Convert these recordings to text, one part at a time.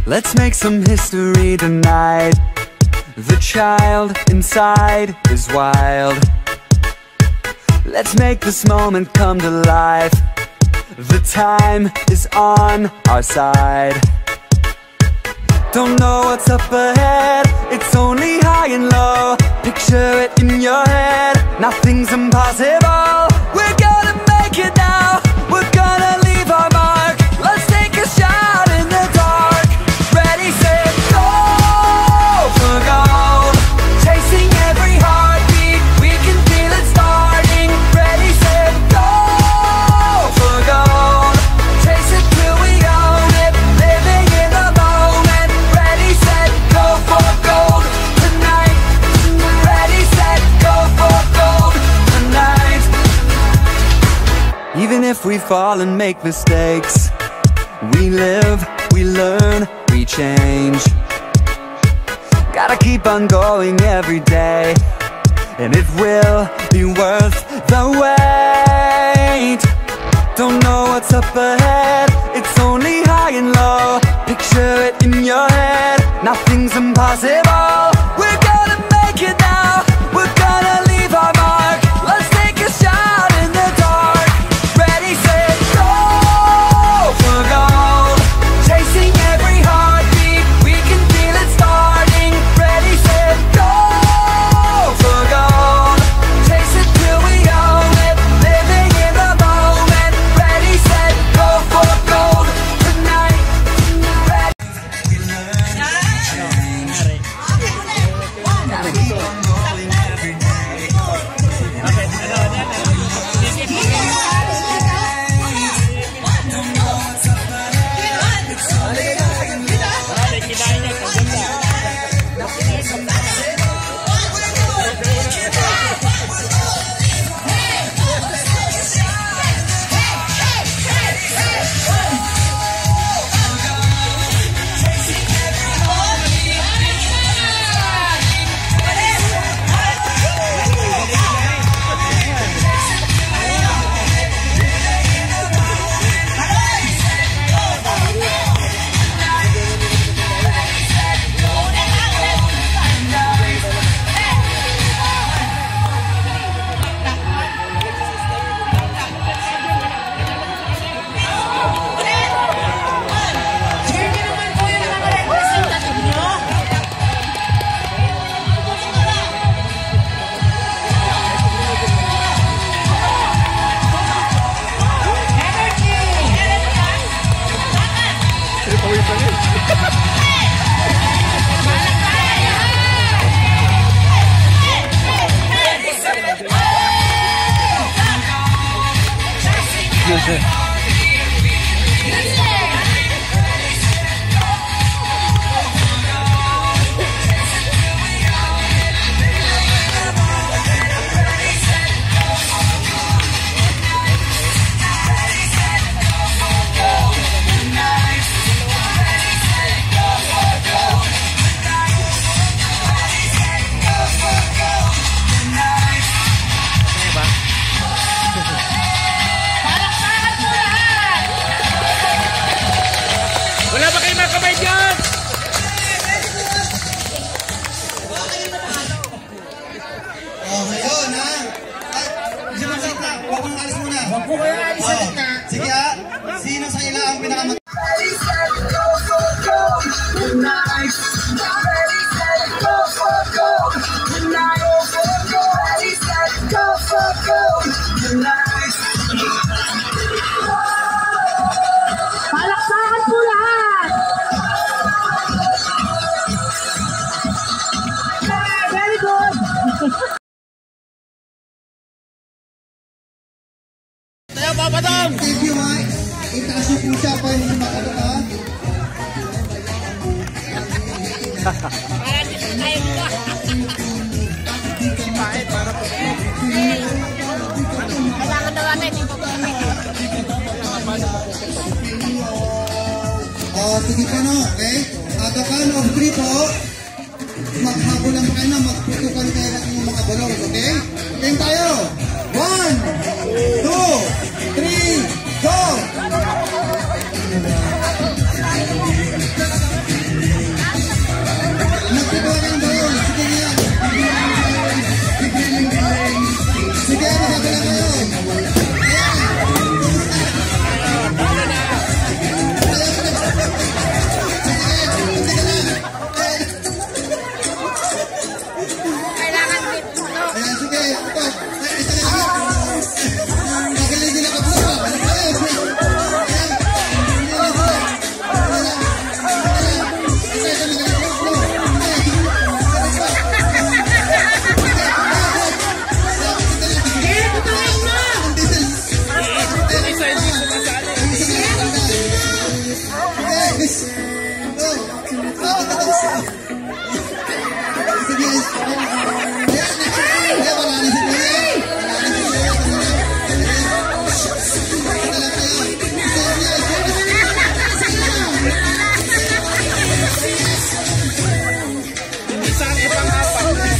Let's make some history tonight. The child inside is wild. Let's make this moment come to life. The time is on our side. Don't know what's up ahead, it's only high and low. Picture it in your head, nothing's impossible. We're gonna make it now, we're gonna leave our mark. Let's take a shot in the dark. Ready, set, go for gold. Chasing every heartbeat, we can feel it starting. Ready, set, go for gold. Chase it till we own it, living in the moment. Ready, set, go for gold tonight. Ready, set, go for gold tonight. Even if we fall and make mistakes, we live, we learn, we change. Gotta keep on going every day, and it will be worth the wait. Don't know what's up ahead, it's only high and low. Picture it in your head, nothing's impossible. We're gonna make it now, we're gonna leave our mark. Let's take a shot in the dark. Ready, set, go for gold. Chasing every heartbeat, we can feel it starting. Ready, set, go for gold. Chase it till we own it, living in the moment. Ready, set, go for gold tonight. We learn to change. Gotta keep on going every day. Don't know what's up ahead, it's only high and low. Nothing's impossible. We're gonna make it now. Chasing every heartbeat. Wala ba kayo mga kamay dyan? Ngayon ha. Diyan mo sa gitna. Huwag mong alis muna. Huwag po kayo alis sa gitna. Sige ha. Sino sa ila ang pinakamag... Palakpakan po lahat! Very good! Tayo, Papa Dom! Thank you ha. Itaas yung pusa pa yung sumakalot ha. Kailangan daw natin yung pagpapit. Sige pa no, okay? At the count of 3 po, maghabulan pa kayo na, magputukan kayo ng inyong mga balong, okay? Game tayo! 1, 2, 3, go! bilis. Go. Sige. Ayan, wala na si Kuya. Isang ipang-apat.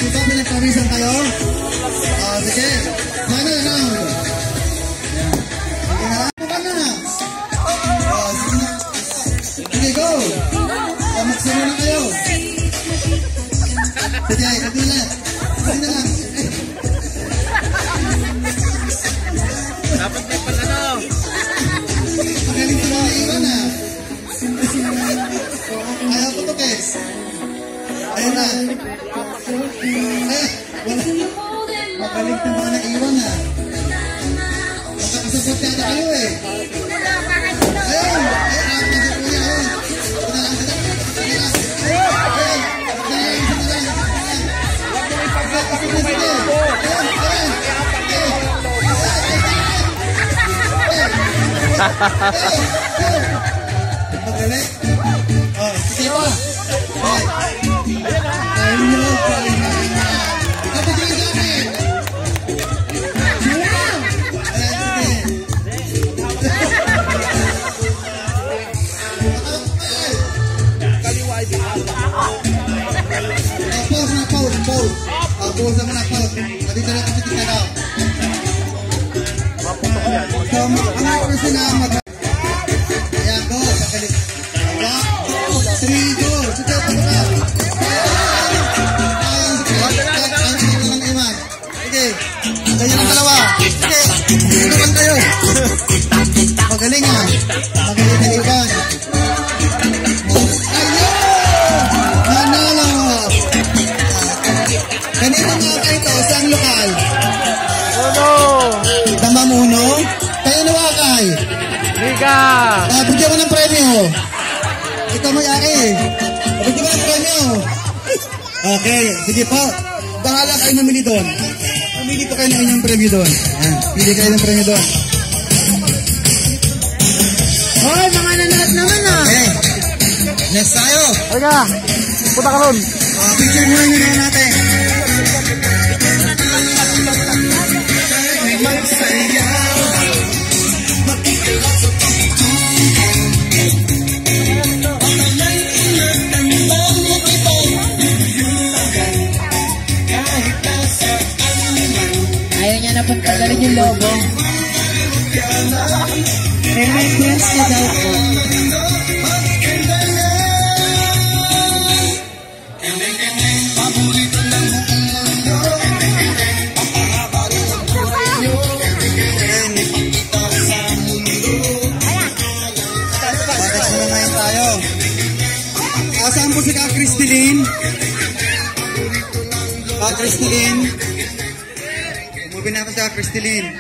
Diba pinagpawisan kayo? Sige. Final round. Paano na? Sige, go. Magsimo na kayo. Sige, kabilat. Sige na lang. Dapat may panano. Magaling sila na iwan na. Ayaw ko to, Kes. Ayun na. Wala. Magaling na mga naiwan na. Magkakasabot ka na kayo eh. Ayun. Magaling. Sige pa. Ayun. Pause naman na pause. Dito na kasi tingnan daw. So, ang oras sila ayan, go. Kakalit. 1, 2, 3, go. Sige, pagkakal. Sige. Ganyan ang dalawa. Sige. Inuman kayo. Magaling ha. Magaling na iban. Ganito nga kayo ito, saan lokal? Uno. Damamuno? Kayo nawakay? Liga. Bigyan mo ng premyo. Ikaw may-ari. Bigyan mo ng premyo. Okay, sige po. Bahala kayo mamili doon. Mamili po kayo ng inyong premyo doon. Ayan, pili kayo ng premyo doon. Hoy, mga nanood naman ah. Okay. Next tayo. Halika. Punta ka ron. Picture muna nyo natin. Ayaw niya na pagkagaling yung logo. May quest na daw po. Saan po si Ka-Cristilin? Ka-Cristilin? Umuwi na po si Ka-Cristilin.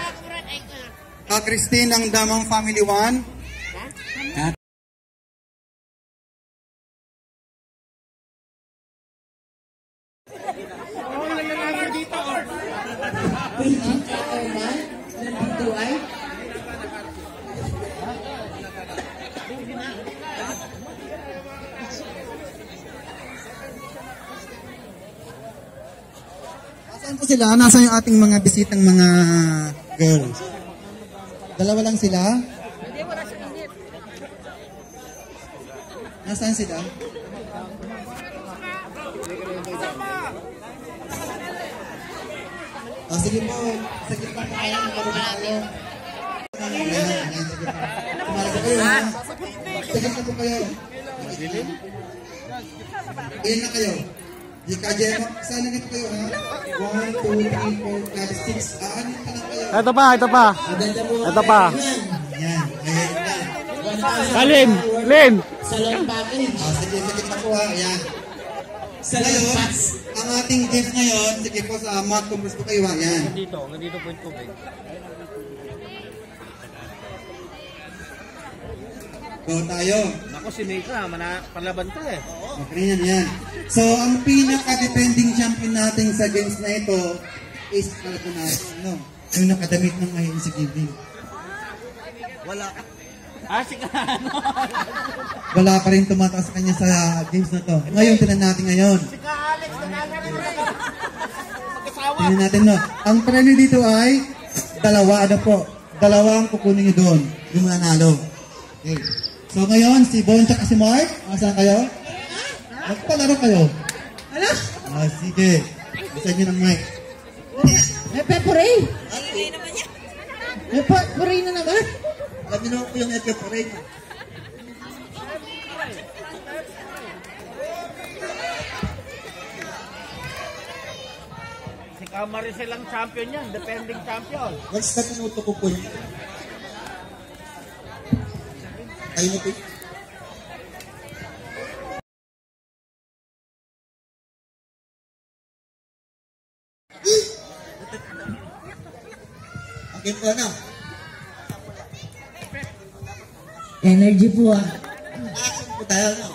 Ka-Cristin ng Damang Family 1. Saan po sila? Nasaan yung ating mga bisitang mga girls? Dalawa lang sila? Nasaan sila? Sige po. Sige po. Sige po kayo. Ilan na kayo? Di ka dyan. Sana nito kayo ha? 1, 2, 3, 4, 5, 6. Aanin ka lang kayo. Ito pa, ito pa. Ito pa. Yan. Ayan na. Lin, Lin. Sige pa po ha. Yan. Ngayon, ang ating gift ngayon, sige po sa mat, kumpres po kayo ha. Yan. Nandito po yung tubig. Go tayo. Ako si Mika, palaban ka eh. Okay, yan. So, ang pinaka-defending champion natin sa games na ito is yung nakadamit ng INC Giving. Wala. Si Kaano. Wala pa rin tumataas sa kanya sa games na to. Ngayon, tinan natin ngayon. Si Alex, Tinan natin, no. Ang premyo dito ay dalawa ang kukunin nyo doon. Yung mananalo. Okay. So ngayon, si Bon at si Mark, saan kayo? Magpalaro kayo. Ano? Sige. Bisa nyo ng mic. Pepperay! Pepperay na naman? Alam nyo naman po yung pepperay. Si Camaricel ang champion yan, defending champion. What's na pinuto ko po yun? Ayun na po. Okay po na. Energy po Action po tayo, no?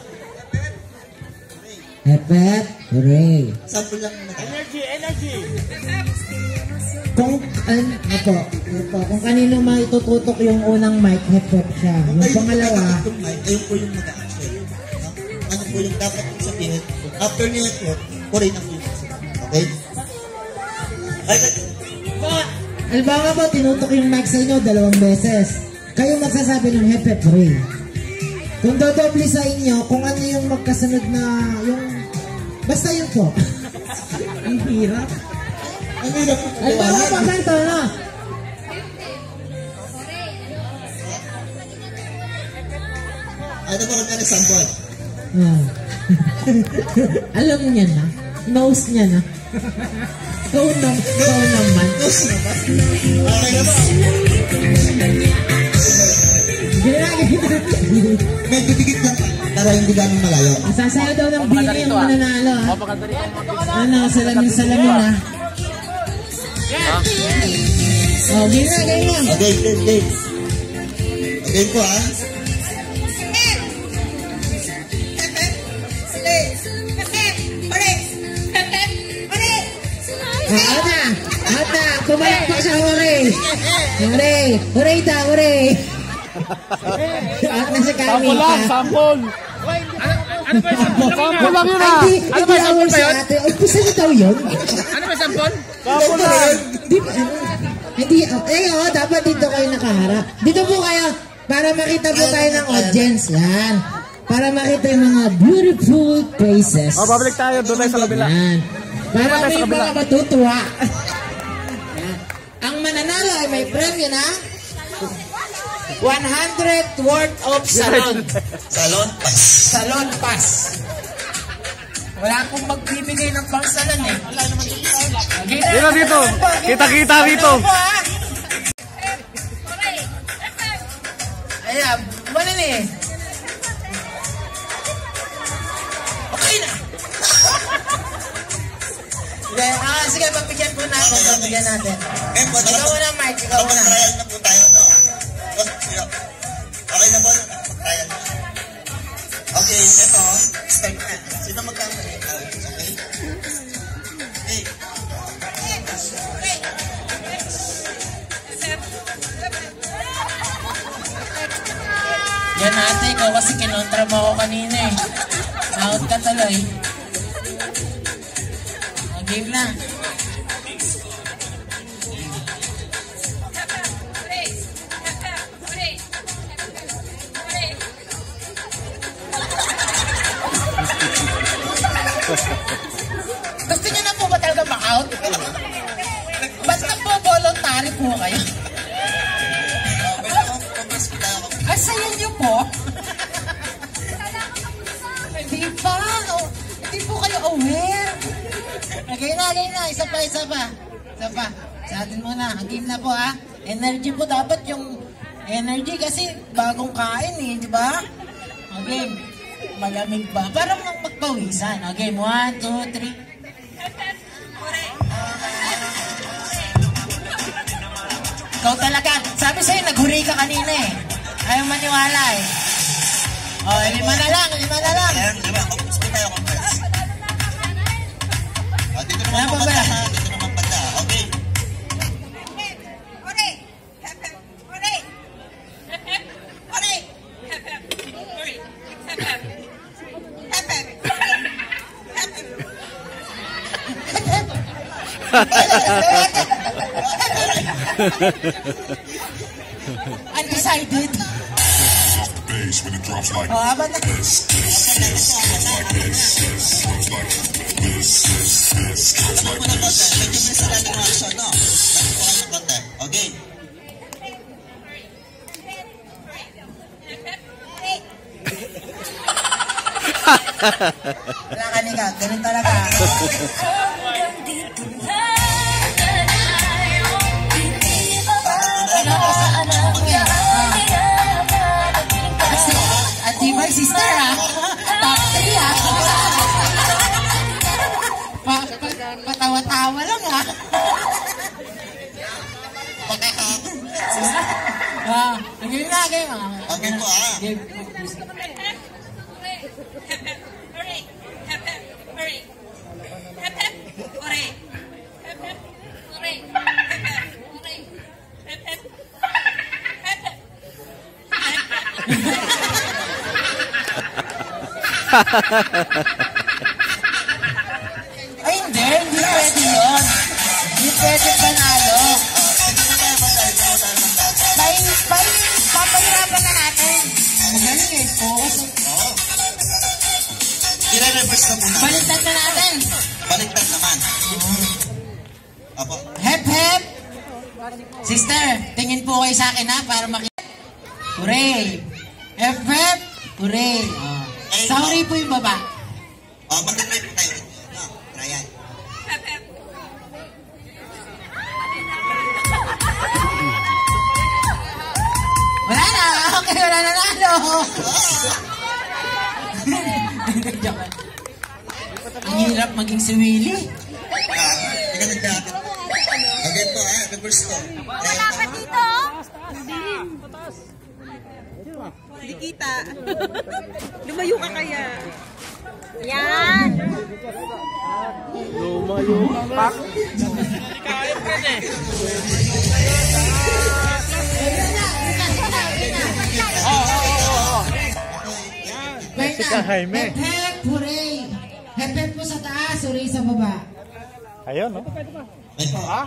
Hep, hooray! Sample lang muna tayo. Energy! Kung kanino maitututok yung unang mic, hep siya. Yung pangalawa, ayun po yung mag-action. Ano po yung dapat yung sabihin? After niya po, kurin ang yung okay? halimbawa po, tinutok yung mic sa inyo 2 beses. Kayo magsasabi ng hep, hooray. Kung dodoble sa inyo, kung ano yung magkasunod na, yung, basta yun po. Ang hirap. Ang hirap po. Halimbawa po, kanto na. Ano po kung sample? Alam niya na. Nose niya na. Ikaw naman. Okay na po. Medyo dikit lang para hindi ganun malayo. Sasayaw daw ng bini yung mananalo ha. Ano, salamin ha. Oh, ganyan. Okay, game. Okay po ha. Ata, kumalakpak siya, hooray! Hooray ta, hooray! At nasa kami ka. Sample! Ano ba yung sample? Sample lang yun ha! Ano ba yung sample ba yun? Umpisa niyo daw yun? Ano ba yung sample? Sample lang! Hindi, dapat dito kayo nakaharap. Dito po kayo, para makita po tayo ng audience. Yan. Para makita yung mga beautiful faces. Babalik tayo, doon tayo sa kabila. Yan. Para may mga matutuwa. Ang mananalo ay may premyo na 100 worth of salon. Salon pass. Wala akong magbibigay ng pangsalan eh. Dito. Kita rito. Ayan, manin eh. Okay na. Sige, pagbigyan po natin. Ikaw muna, Mike. Ikaw muna. Trial na po tayo, no? Okay na po. Trial na. Okay, ito. Start na. Sino magkamali? Okay. Yan ate, ikaw kasi kinontra mo ako kanina eh. Out ka tuloy. Game na. Gusto niyo na po ba talaga ma-out? Basta po voluntary po kayo. Asayan niyo po. Hindi pa. Hindi po kayo aware. Game na. Isa pa. Sa atin muna. Ang game na po ha. Energy po dapat yung energy kasi bagong kain eh. Di ba? O game. Malamig ba? Parang magpawisan. O game. 1, 2, 3. Ikaw talaga. Sabi sa'yo, naghuri ka kanina eh. Ayaw maniwala eh. Oh, 5 na lang, 5 na lang. Ayan, diba? Gusto tayo conference. Dito naman po banda ha. Dito naman banda. Okay. Hooray! Hep, hep. Hooray! Hep, hep. Hooray! Hep, hep. Hooray! Hep, hep. Hep, hep. Hep, hep. Undecided. Bass when it drops like Oh, habang na. this, drops like this, drops like this, drops like Medyo this. bilis na natin ang action, no? Nakuha ng konti. Okay. Wala ka niya, ganun talaga. At di ba, sister, ha? Top 3, ha? Patawa-tawa lang, ha? Game na, game, ha? Okay po, ha? Game. Hooray! Hep, hep. Hooray! Hep, hep. Hooray! Hep, hep. Hooray! Hep, hep. Hooray! Hep, hep. Hep, hep. Ay, hindi pwede yun. Hindi pwede panalo. Papahirapan na natin. Magaling eh, focus. I-reverse na muna. Baliktad na natin. Baliktad naman. Apo. Hep, hep. Sister, tingin po kayo sa akin ha, para makita. Hooray. Hep, hep. Hooray. Oh. Sa hooray po yung baba. Mag-try po tayo. No, try yan. Hep, hep. Wala na. Okay, wala na nalo. Joke. Ang hirap maging si Willie. Ika nagkakit. Okay po, ha? Reverse po. Wala ka dito. Hindi kita. Lumayo ka kaya. Yan. Si Jaime. Hep, hep, hooray. Hep, hep po sa taas, hooray sa baba. Ayun, no? Ha?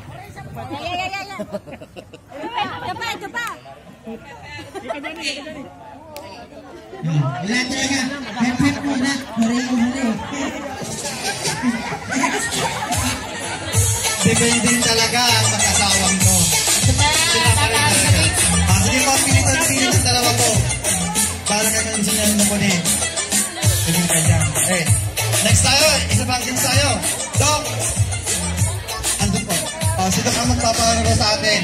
Ito pa. Wala talaga. Hep, hep muna. Hooray, hooray. Depende din talaga sa kasawang ko. Sige po, pilitan dalawa po. Para kayo sinyalan na po ni. Sige ka dyan. Okay. Next tayo. Isa pang games tayo. Doc. Andun po. Si Doc ang magpapaano sa atin.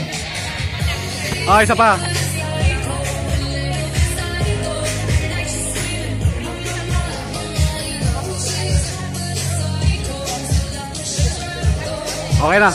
Isa pa. Okay na.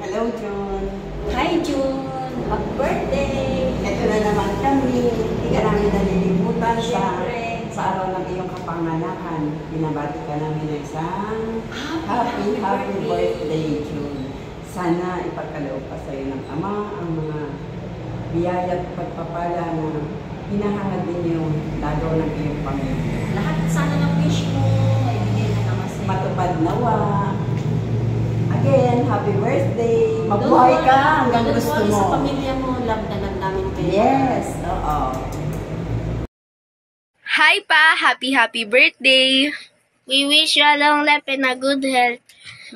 Hello, June. Hi, June. Happy birthday. Ito na naman kami. Hindi ka namin nalilimutan sa araw ng iyong kapanganakan. Binabati ka namin ng isang happy birthday, June. Sana ipagkaloob pa sa iyo ng Ama ang mga biyaya at pagpapala na hinahangad ninyo lalo ng iyong pamilya. Lahat sana ng wish mo, maibigay na naman sa matupad nawa. Again, happy birthday. Mabuhay ka hanggang gusto mo. Sa pamilya mo, love na lang namin kayo. Yes, oo. Hi pa! Happy birthday! We wish you a long life and a good health.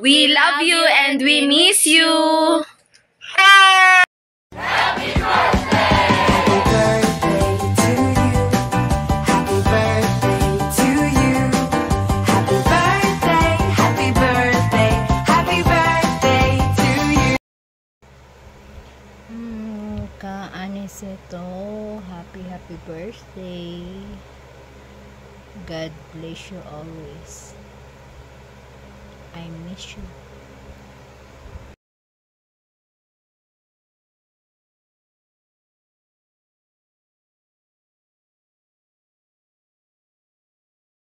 We love you and we miss you! Happy birthday to you. Happy birthday to you. Happy birthday, happy birthday, happy birthday to you. Ka Aniceto, happy birthday. God bless you always. I miss you.